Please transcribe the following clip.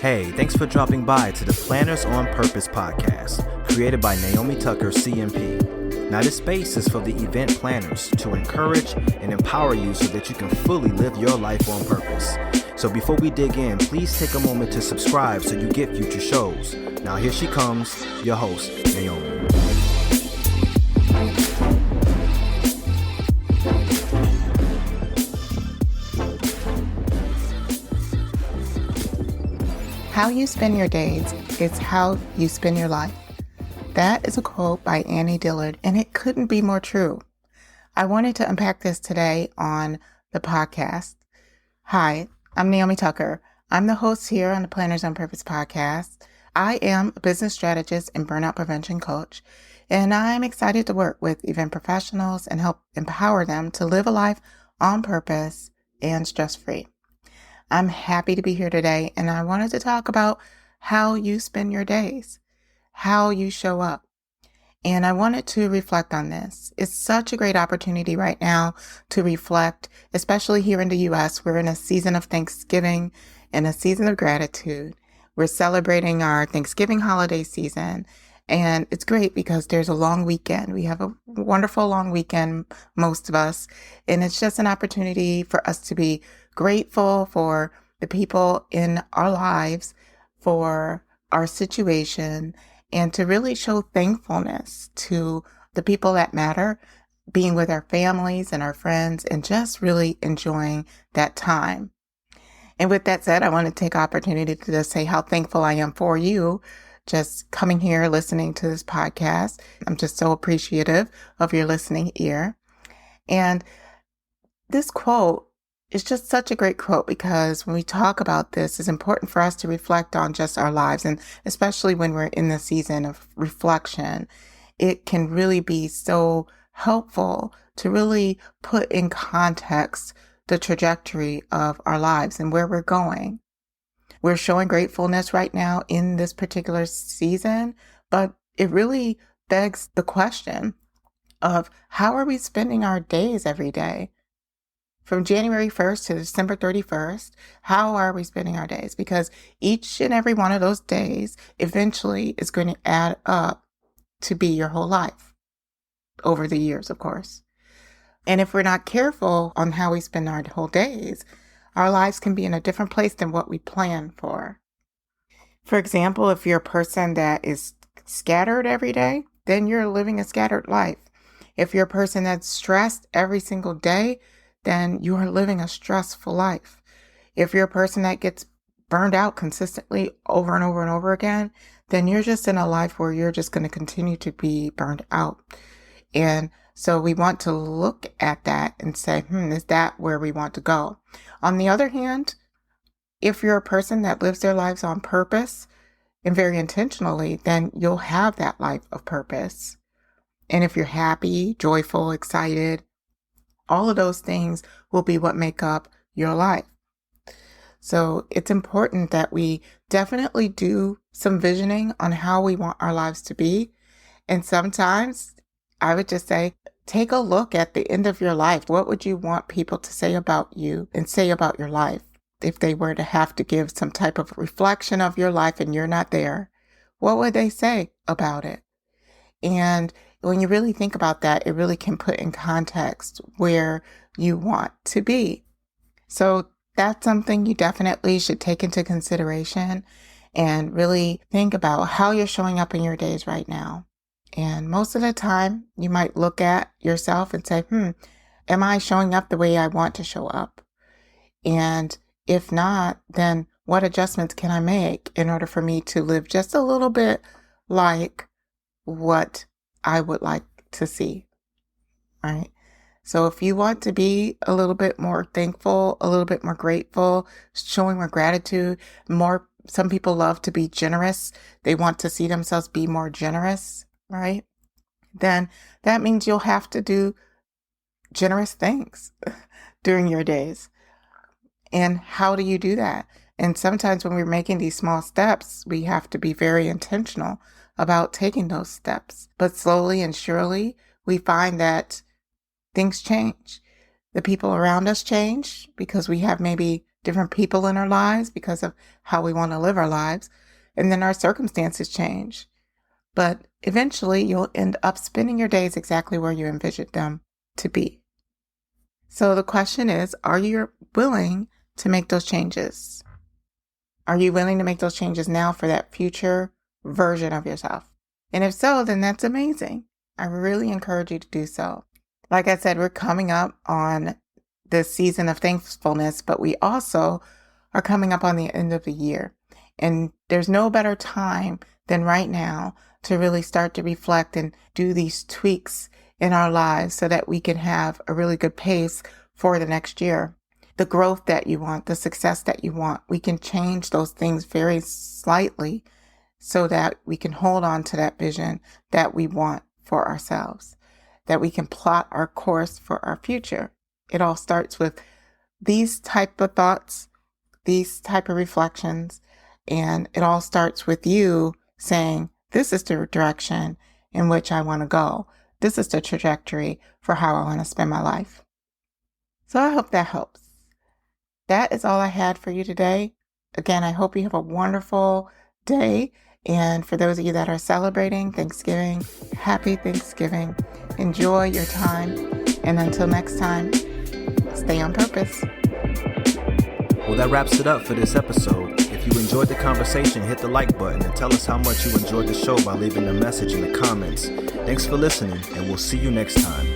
Hey, thanks for dropping by to the Planners on Purpose podcast, created by Naomi Tucker, CMP. Now, this space is for the event planners to encourage and empower you so that you can fully live your life on purpose. So before we dig in, please take a moment to subscribe so you get future shows. Now, here she comes, your host, Naomi. How you spend your days is how you spend your life. That is a quote by Annie Dillard, and it couldn't be more true. I wanted to unpack this today on the podcast. Hi, I'm Naomi Tucker. I'm the host here on the Planners on Purpose podcast. I am a business strategist and burnout prevention coach, and I'm excited to work with event professionals and help empower them to live a life on purpose and stress-free. I'm happy to be here today, and I wanted to talk about how you spend your days, how you show up. And I wanted to reflect on this. It's such a great opportunity right now to reflect, especially here in the U.S. We're in a season of Thanksgiving and a season of gratitude. We're celebrating our Thanksgiving holiday season, and it's great because there's a long weekend. We have a wonderful long weekend, most of us, and it's just an opportunity for us to be grateful for the people in our lives, for our situation, and to really show thankfulness to the people that matter, being with our families and our friends, and just really enjoying that time. And with that said, I want to take opportunity to just say how thankful I am for you just coming here, listening to this podcast. I'm just so appreciative of your listening ear. And this quote is just such a great quote because when we talk about this, it's important for us to reflect on just our lives. And especially when we're in the season of reflection, it can really be so helpful to really put in context the trajectory of our lives and where we're going. We're showing gratefulness right now in this particular season, but it really begs the question of how are we spending our days every day? From January 1st to December 31st, how are we spending our days? Because each and every one of those days eventually is going to add up to be your whole life over the years, of course. And if we're not careful on how we spend our whole days, our lives can be in a different place than what we plan for. For example, if you're a person that is scattered every day, then you're living a scattered life. If you're a person that's stressed every single day, then you are living a stressful life. If you're a person that gets burned out consistently over and over and over again, then you're just in a life where you're just going to continue to be burned out. And so we want to look at that and say, is that where we want to go? On the other hand, if you're a person that lives their lives on purpose and very intentionally, then you'll have that life of purpose. And if you're happy, joyful, excited, all of those things will be what make up your life. So it's important that we definitely do some visioning on how we want our lives to be. And sometimes I would just say, take a look at the end of your life. What would you want people to say about you and say about your life? If they were to have to give some type of reflection of your life and you're not there, what would they say about it? And when you really think about that, it really can put in context where you want to be. So that's something you definitely should take into consideration and really think about how you're showing up in your days right now. And most of the time, you might look at yourself and say, am I showing up the way I want to show up? And if not, then what adjustments can I make in order for me to live just a little bit like what I would like to see, right? So if you want to be a little bit more thankful, a little bit more grateful, showing more gratitude, some people love to be generous. They want to see themselves be more generous, right? Then that means you'll have to do generous things during your days. And how do you do that? And sometimes when we're making these small steps, we have to be very intentional about taking those steps. But slowly and surely, we find that things change. The people around us change because we have maybe different people in our lives because of how we want to live our lives. And then our circumstances change. But eventually you'll end up spending your days exactly where you envisioned them to be. So the question is, are you willing to make those changes? Are you willing to make those changes now for that future version of yourself? And if so, then that's amazing. I really encourage you to do so. Like I said, we're coming up on this season of thankfulness, but we also are coming up on the end of the year. And there's no better time than right now to really start to reflect and do these tweaks in our lives so that we can have a really good pace for the next year. The growth that you want, the success that you want, we can change those things very slightly so that we can hold on to that vision that we want for ourselves, that we can plot our course for our future. It all starts with these type of thoughts, these type of reflections, and it all starts with you saying, this is the direction in which I want to go. This is the trajectory for how I want to spend my life. So I hope that helps. That is all I had for you today. Again, I hope you have a wonderful day. And for those of you that are celebrating Thanksgiving, happy Thanksgiving. Enjoy your time. And until next time, stay on purpose. Well, that wraps it up for this episode. If you enjoyed the conversation, hit the like button and tell us how much you enjoyed the show by leaving a message in the comments. Thanks for listening, and we'll see you next time.